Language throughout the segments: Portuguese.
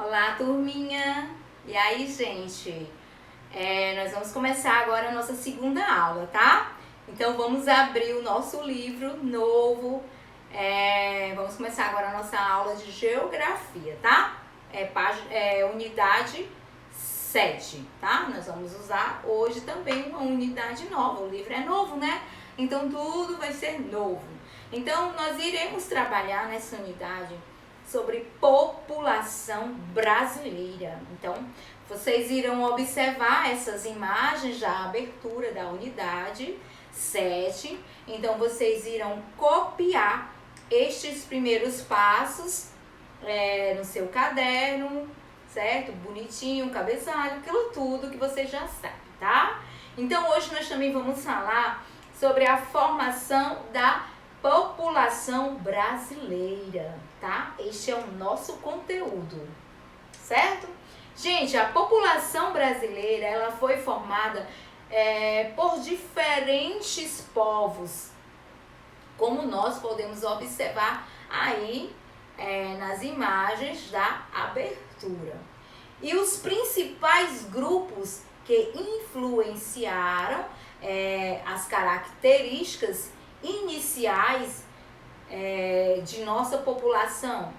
Olá, turminha! E aí, gente? Nós vamos começar agora a nossa segunda aula, tá? Então, vamos abrir o nosso livro novo. Vamos começar agora a nossa aula de geografia, tá? Unidade 7, tá? Nós vamos usar hoje também uma unidade nova. O livro é novo, né? Então, tudo vai ser novo. Então, nós iremos trabalhar nessa unidade sobre população brasileira. Então, vocês irão observar essas imagens da abertura da unidade 7. Então, vocês irão copiar estes primeiros passos no seu caderno, certo? Bonitinho, cabeçalho, aquilo tudo que vocês já sabem, tá? Então, hoje nós também vamos falar sobre a formação da população brasileira, tá? Este é o nosso conteúdo, certo? Gente, a população brasileira, ela foi formada por diferentes povos, como nós podemos observar aí nas imagens da abertura. E os principais grupos que influenciaram as características iniciais de nossa população.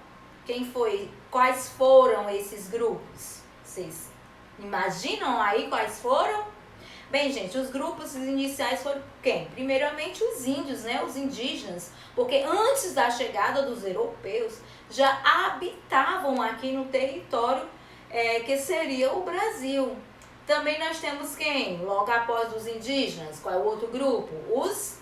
Quais foram esses grupos? Vocês imaginam aí quais foram? Bem, gente, os grupos iniciais foram quem? Primeiramente os índios, né? Os indígenas, porque antes da chegada dos europeus já habitavam aqui no território que seria o Brasil. Também nós temos quem? Logo após os indígenas, qual é o outro grupo? Os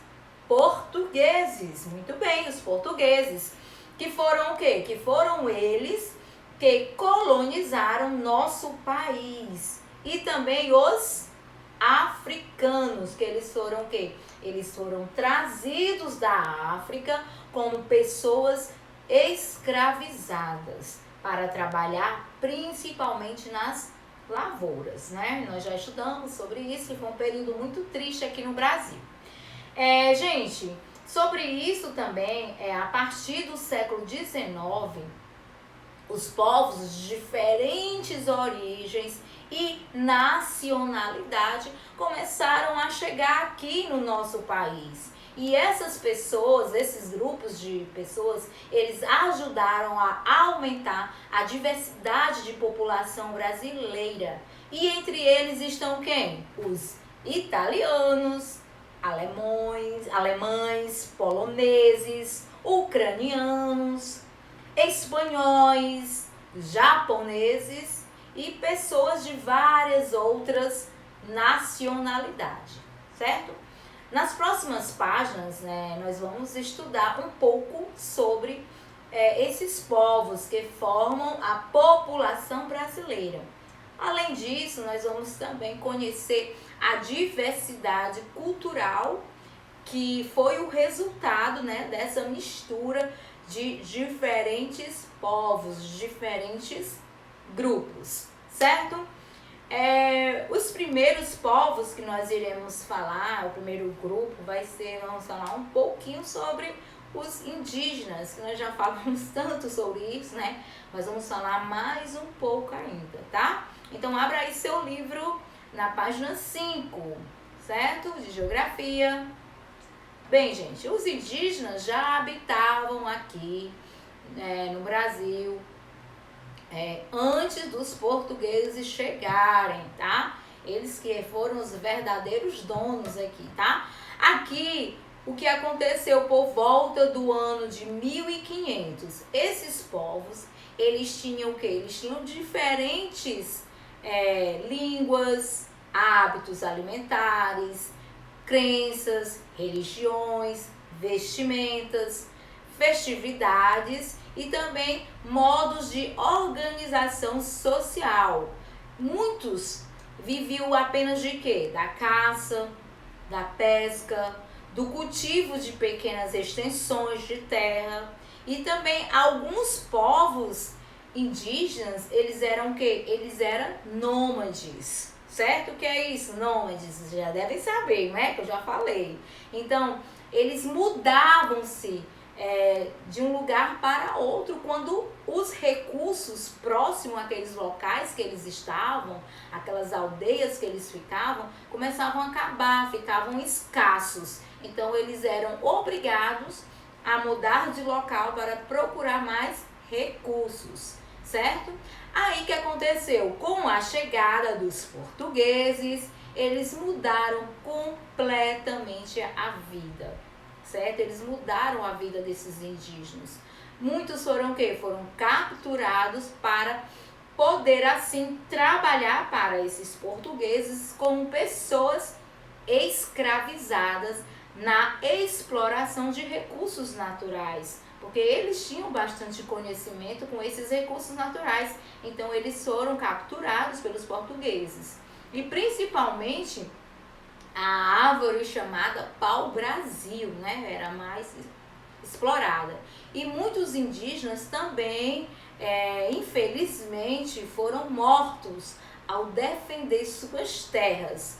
portugueses. Muito bem, os portugueses. Que foram o quê? Que foram eles que colonizaram nosso país. E também os africanos, que eles foram o quê? Eles foram trazidos da África como pessoas escravizadas para trabalhar principalmente nas lavouras, né? Nós já estudamos sobre isso e foi um período muito triste aqui no Brasil. Gente, sobre isso também, a partir do século XIX, os povos de diferentes origens e nacionalidade começaram a chegar aqui no nosso país. E essas pessoas, esses grupos de pessoas, eles ajudaram a aumentar a diversidade de população brasileira. E entre eles estão quem? Os italianos, alemães, poloneses, ucranianos, espanhóis, japoneses e pessoas de várias outras nacionalidades, certo? Nas próximas páginas, nós vamos estudar um pouco sobre esses povos que formam a população brasileira. Além disso, nós vamos também conhecer a diversidade cultural que foi o resultado dessa mistura de diferentes povos, diferentes grupos, certo? Os primeiros povos que nós iremos falar, o primeiro grupo vamos falar um pouquinho sobre os indígenas, que nós já falamos tanto sobre isso, né? Mas vamos falar mais um pouco ainda, tá? Então, abra aí seu livro na página 5, certo? De geografia. Bem, gente, os indígenas já habitavam aqui no Brasil antes dos portugueses chegarem, tá? Eles que foram os verdadeiros donos aqui, tá? Aqui, o que aconteceu por volta do ano de 1500, esses povos, eles tinham o quê? Eles tinham diferentes línguas, hábitos alimentares, crenças, religiões, vestimentas, festividades e também modos de organização social. Muitos viviam apenas de quê? Da caça, da pesca, do cultivo de pequenas extensões de terra. E também alguns povos indígenas, eles eram o quê? Eles eram nômades. Certo? O que é isso? Nômades, vocês já devem saber, né? Que eu já falei. Então, eles mudavam-se de um lugar para outro quando os recursos próximos àqueles locais que eles estavam, aquelas aldeias que eles ficavam, começavam a acabar, ficavam escassos. Então eles eram obrigados a mudar de local para procurar mais recursos, certo? Aí que aconteceu? Com a chegada dos portugueses, eles mudaram completamente a vida, certo? Eles mudaram a vida desses indígenas. Muitos foram o quê? Foram capturados para poder assim trabalhar para esses portugueses como pessoas escravizadas na exploração de recursos naturais, porque eles tinham bastante conhecimento com esses recursos naturais. Então eles foram capturados pelos portugueses. E principalmente a árvore chamada pau-brasil, né, era mais explorada. E muitos indígenas também, infelizmente, foram mortos ao defender suas terras.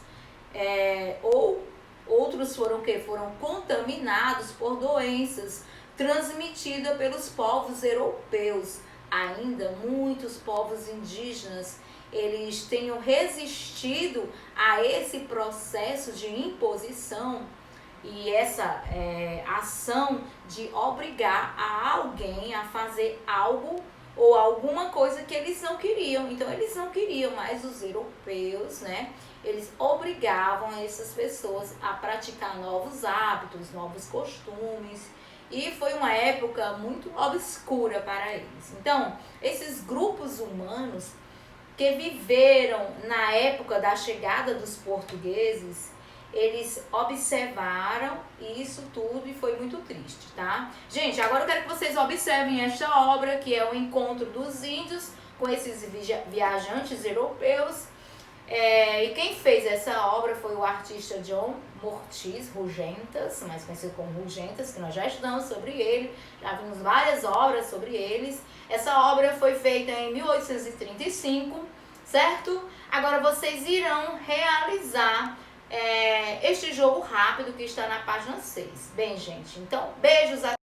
Ou outros foram que foram contaminados por doenças transmitidas pelos povos europeus. Ainda muitos povos indígenas eles tenham resistido a esse processo de imposição e essa ação de obrigar a alguém a fazer algo ou alguma coisa que eles não queriam. Então eles não queriam mais os europeus, né? Eles obrigavam essas pessoas a praticar novos hábitos, novos costumes. E foi uma época muito obscura para eles. Então, esses grupos humanos que viveram na época da chegada dos portugueses, eles observaram isso tudo e foi muito triste, tá? Gente, agora eu quero que vocês observem esta obra, que é o encontro dos índios com esses viajantes europeus. E quem fez essa obra foi o artista John Mortis Rugentas, mais conhecido como Rugentas, que nós já estudamos sobre ele, já vimos várias obras sobre eles. Essa obra foi feita em 1835, certo? Agora vocês irão realizar este jogo rápido que está na página 6. Bem, gente, então beijos a